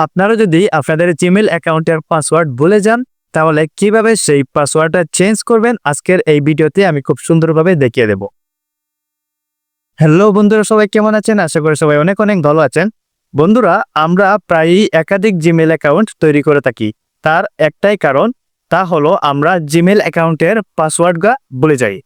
আপনারা যদি আপনাদের জিমেইল অ্যাকাউন্টের পাসওয়ার্ড ভুলে যান তাহলে কিভাবে সেই পাসওয়ার্ডটা চেঞ্জ করবেন আজকের এই ভিডিওতে আমি খুব সুন্দরভাবে দেখিয়ে দেব। হ্যালো বন্ধুরা, সবাই কেমন আছেন? আশা করি সবাই অনেক অনেক ভালো আছেন। বন্ধুরা, আমরা প্রায়ই একাধিক জিমেইল অ্যাকাউন্ট তৈরি করে থাকি। তার একটাই কারণ, তা হলো আমরা জিমেইল অ্যাকাউন্টের পাসওয়ার্ডটা ভুলে যাই।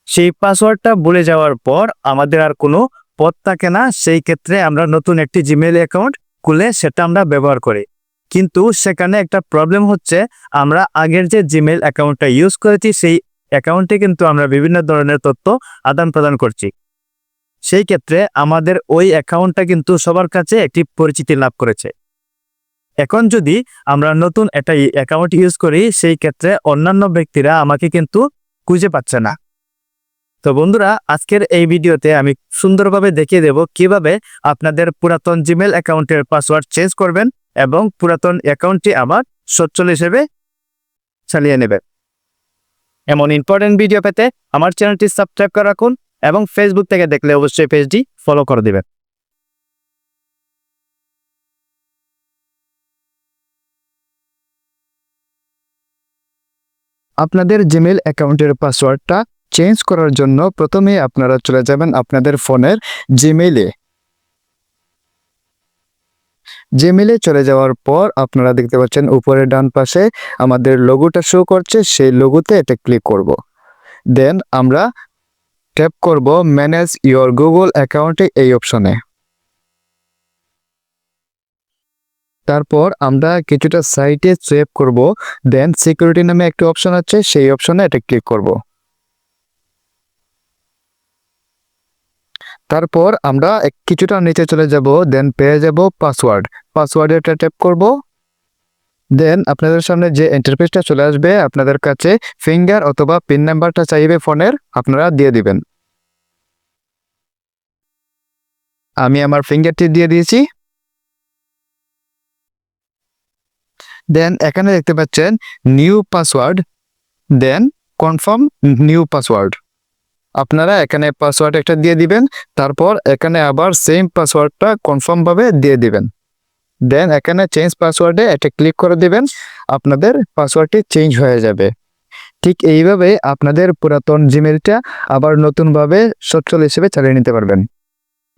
সেই পাসওয়ার্ডটা ভুলে যাওয়ার পর আমাদের আর কোনো পথ থাকে না। সেই ক্ষেত্রে আমরা নতুন একটি জিমেইল অ্যাকাউন্ট খুলে সেটা আমরা ব্যবহার করি। কিন্তু সেখানে একটা প্রবলেম হচ্ছে, আমরা আগের যে জিমেইল অ্যাকাউন্টটা ইউজ করেছি সেই অ্যাকাউন্টে কিন্তু আমরা বিভিন্ন ধরনের তথ্য আদান প্রদান করছি। সেই ক্ষেত্রে আমাদের ওই অ্যাকাউন্টটা কিন্তু সবার কাছে একটি পরিচিতি লাভ করেছে। এখন যদি আমরা নতুন একটা অ্যাকাউন্ট ইউজ করি, সেই ক্ষেত্রে অন্যান্য ব্যক্তিরা আমাকে কিন্তু খুঁজে পাচ্ছে না। তো বন্ধুরা, আজকের এই ভিডিওতে আমি সুন্দরভাবে দেখিয়ে দেব কিভাবে আপনাদের পুরাতন জিমেইল অ্যাকাউন্টের পাসওয়ার্ড চেঞ্জ করবেন এবং পুরাতন অ্যাকাউন্টটি আবার সচ্ছল হিসেবে চালিয়ে নেবেন। এমন ইম্পর্টেন্ট ভিডিও পেতে আমার চ্যানেলটি সাবস্ক্রাইব করে রাখুন এবং ফেসবুক থেকে দেখলে অবশ্যই পেজটি ফলো করে দিবেন। আপনাদের জিমেইল অ্যাকাউন্টের পাসওয়ার্ডটা চেঞ্জ করার জন্য প্রথমে আপনারা চলে যাবেন আপনাদের ফোনের জিমেইলে চলে যাওয়ার পর আপনারা দেখতে পাচ্ছেন উপরে ডান পাশে আমাদের লোগোটা শো করছে। সেই লোগোতে এটা ক্লিক করব। দেন আমরা ট্যাপ করব ম্যানেজ ইওর গুগল অ্যাকাউন্টে, এই অপশনে। তারপর আমরা কিছুটা সাইটে সুইপ করব। দেন সিকিউরিটি নামে একটা অপশন আছে, সেই অপশনে এটা ক্লিক করব। তারপর আমরা কিছুটা নিচে চলে যাব। দেন পেয়ে যাব পাসওয়ার্ডে এটা ট্যাপ করব। দেন আপনাদের সামনে যে ইন্টারফেসটা চলে আসবে, আপনাদের কাছে ফিঙ্গার অথবা পিন নাম্বারটা চাইবে ফোনের, আপনারা দিয়ে দিবেন। আমি আমার ফিঙ্গারটি দিয়ে দিয়েছি। দেন এখানে দেখতে পাচ্ছেন নিউ পাসওয়ার্ড, দেন কনফার্ম নিউ পাসওয়ার্ড। আপনারা এখানে পাসওয়ার্ড একটা দিয়ে দিবেন, তারপর এখানে আবার সেম পাসওয়ার্ডটা কনফার্ম ভাবে দিয়ে দিবেন। দেন এখানে চেঞ্জ পাসওয়ার্ডে এটা ক্লিক করে দিবেন, আপনাদের পাসওয়ার্ডটি চেঞ্জ হয়ে যাবে। ঠিক এইভাবে আপনাদের পুরাতন জিমেইলটা আবার নতুনভাবে সচ্ছল হিসেবে চালিয়ে নিতে পারবেন।